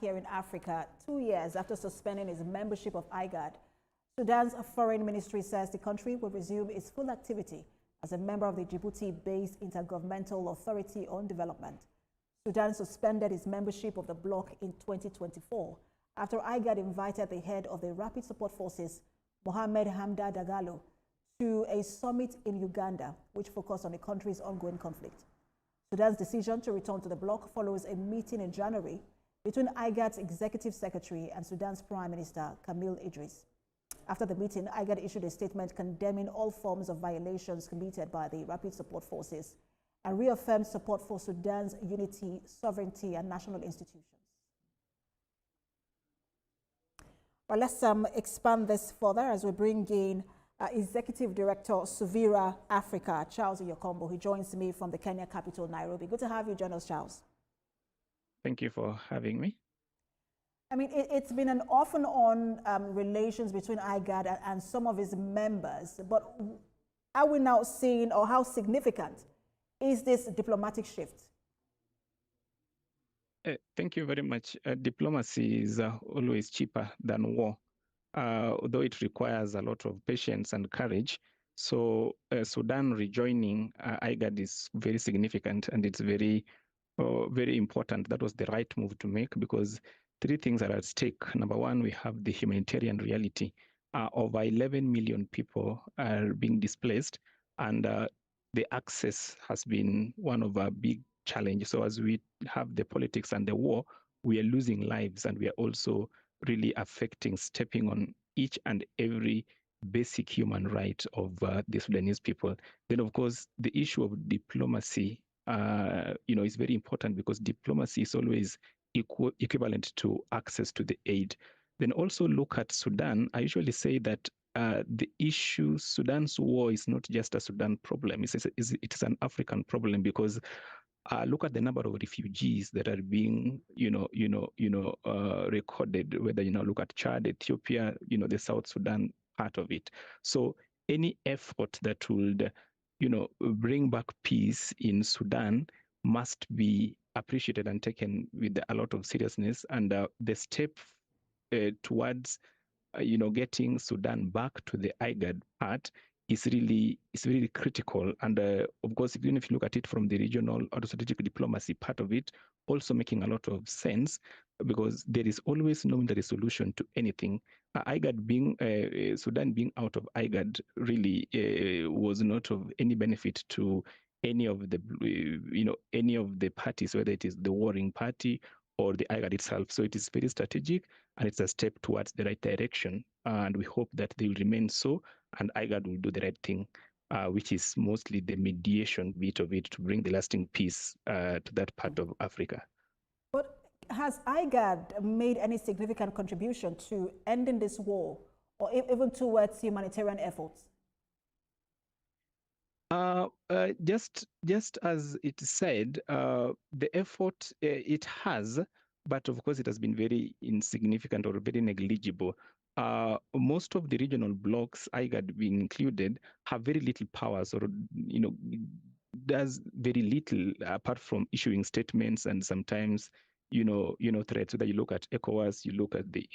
here in Africa 2 years after suspending its membership of IGAD. Sudan's foreign ministry says the country will resume its full activity as a member of the Djibouti-based Intergovernmental Authority on Development. Sudan suspended its membership of the bloc in 2024 after IGAD invited the head of the Rapid Support Forces, Mohamed Hamda Dagalo, to a summit in Uganda, which focused on the country's ongoing conflict. Sudan's decision to return to the bloc follows a meeting in January between IGAD's executive secretary and Sudan's Prime Minister, Camille Idris. After the meeting, IGAD issued a statement condemning all forms of violations committed by the Rapid Support Forces and reaffirmed support for Sudan's unity, sovereignty, and national institutions. Well, let's expand this further as we bring in Executive Director, Suvira Africa, Charles Yokombo. He joins me from the Kenya capital, Nairobi. Good to have you join us, Charles. Thank you for having me. I mean, it's been an off and on relations between IGAD and some of its members, but are we now seeing, or how significant is this diplomatic shift? Thank you very much. Diplomacy is always cheaper than war, although it requires a lot of patience and courage. So Sudan rejoining IGAD is very significant, and it's very important. That was the right move to make, because three things are at stake. Number one, we have the humanitarian reality. Over 11 million people are being displaced, and the access has been one of our big challenges. So as we have the politics and the war, we are losing lives, and we are also really stepping on each and every basic human right of the Sudanese people. Then, of course, the issue of diplomacy, is very important, because diplomacy is always equivalent to access to the aid. Then also look at Sudan. I usually say that the issue, Sudan's war, is not just a Sudan problem. It is an African problem, because look at the number of refugees that are being, recorded. Whether look at Chad, Ethiopia, the South Sudan part of it. So any effort that would, bring back peace in Sudan must be appreciated and taken with a lot of seriousness. And the step towards, getting Sudan back to the IGAD part is really critical. And of course, even if you look at it from the regional or strategic diplomacy part of it, also making a lot of sense, because there is always no military solution to anything. IGAD being Sudan being out of IGAD really was not of any benefit to any of the parties, whether it is the warring party or the IGAD itself. So it is very strategic, and it's a step towards the right direction. And we hope that they will remain so, and IGAD will do the right thing, which is mostly the mediation bit of it, to bring the lasting peace to that part of Africa. But has IGAD made any significant contribution to ending this war, or even towards humanitarian efforts? Just as it said, the effort it has, but of course it has been very insignificant or very negligible. Most of the regional blocs, IGAD being included, have very little powers, or does very little apart from issuing statements and sometimes threats. Whether you look at ECOWAS, you look at the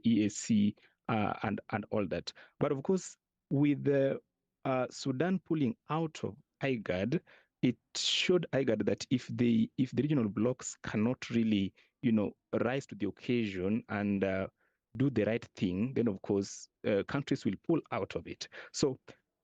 EAC and all that. But of course, with the Sudan pulling out of IGAD, it showed IGAD that if the regional blocs cannot really, rise to the occasion and do the right thing, then of course countries will pull out of it. So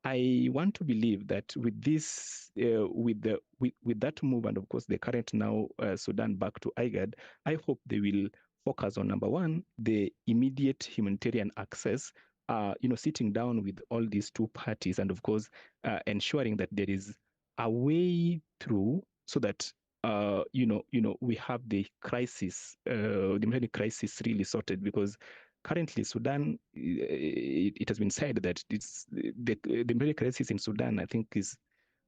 I want to believe that with this, with that move, and of course the current now Sudan back to IGAD, I hope they will focus on, number one, the immediate humanitarian access. Sitting down with all these two parties, and of course ensuring that there is a way through, so that we have the crisis, the humanitarian crisis, really sorted. Because currently Sudan, it has been said that it's the humanitarian crisis in Sudan, I think, is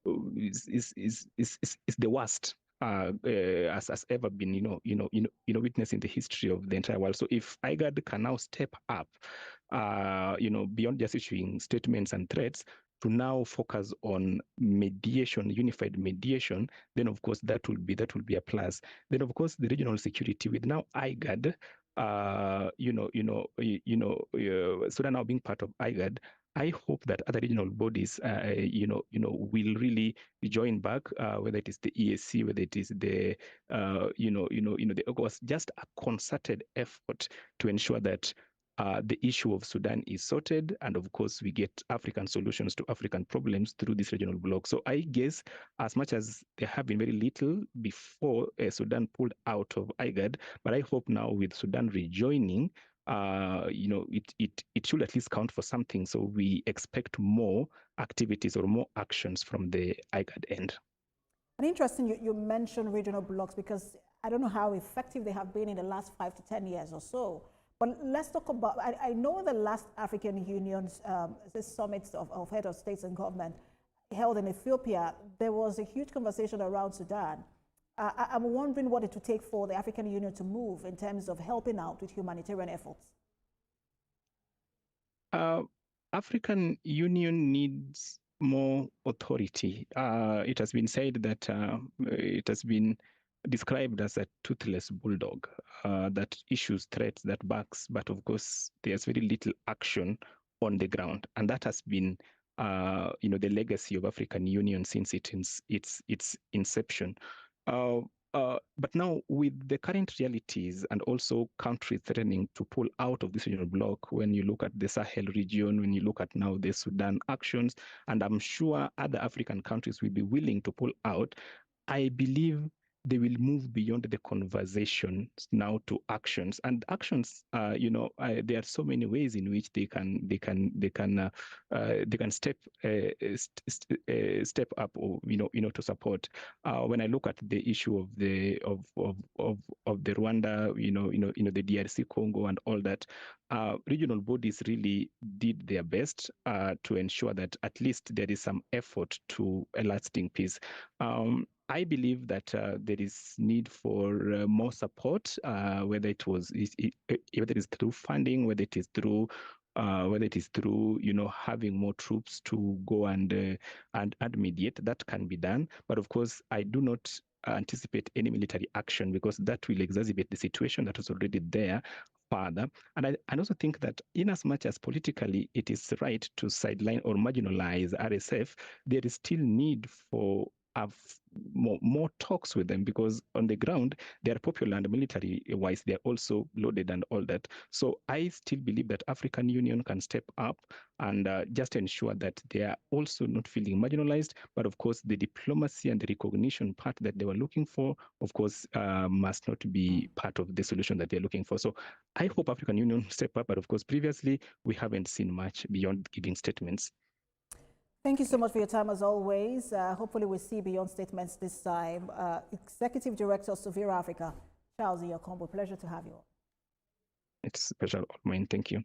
the worst has ever been, witnessed in the history of the entire world. So if IGAD can now step up, beyond just issuing statements and threats, to now focus on mediation, unified mediation, then of course that will be a plus. Then of course the regional security with now IGAD, Sudan now being part of IGAD. I hope that other regional bodies, will really join back, whether it is the EAC, whether it is the, the ECOWAS, just a concerted effort to ensure that the issue of Sudan is sorted, and of course we get African solutions to African problems through this regional bloc. So I guess as much as there have been very little before Sudan pulled out of IGAD, but I hope now with Sudan rejoining, it should at least count for something. So we expect more activities or more actions from the IGAD end. And interesting, you mentioned regional blocs, because I don't know how effective they have been in the last 5 to 10 years or so. But let's talk about, I know the last African Union's summits of head of states and government held in Ethiopia, there was a huge conversation around Sudan. I'm wondering what it would take for the African Union to move in terms of helping out with humanitarian efforts. African Union needs more authority. It has been said that it has been described as a toothless bulldog that issues threats, that barks, but of course there's very little action on the ground, and that has been the legacy of African Union since its inception. But now with the current realities and also countries threatening to pull out of this regional bloc, when you look at the Sahel region, when you look at now the Sudan actions, and I'm sure other African countries will be willing to pull out, I believe they will move beyond the conversations now to actions. And actions, there are so many ways in which they can step up, or to support. When I look at the issue of the Rwanda, the DRC Congo and all that, regional bodies really did their best to ensure that at least there is some effort to a lasting peace. I believe that there is need for more support, whether it is through funding, whether it is through having more troops to go and mediate. That can be done, but of course I do not anticipate any military action, because that will exacerbate the situation that is already there further. And I also think that in as much as politically it is right to sideline or marginalize RSF, there is still need for more talks with them, because on the ground they are popular, and military wise they are also loaded and all that. So I still believe that African Union can step up and just ensure that they are also not feeling marginalized, but of course the diplomacy and the recognition part that they were looking for, of course, must not be part of the solution that they're looking for. So I hope African Union step up, but of course previously we haven't seen much beyond giving statements. Thank you so much for your time as always. Hopefully we'll see beyond statements this time. Executive Director of Severe Africa, Charles Iyokombo, pleasure to have you. It's a pleasure of mine. Thank you.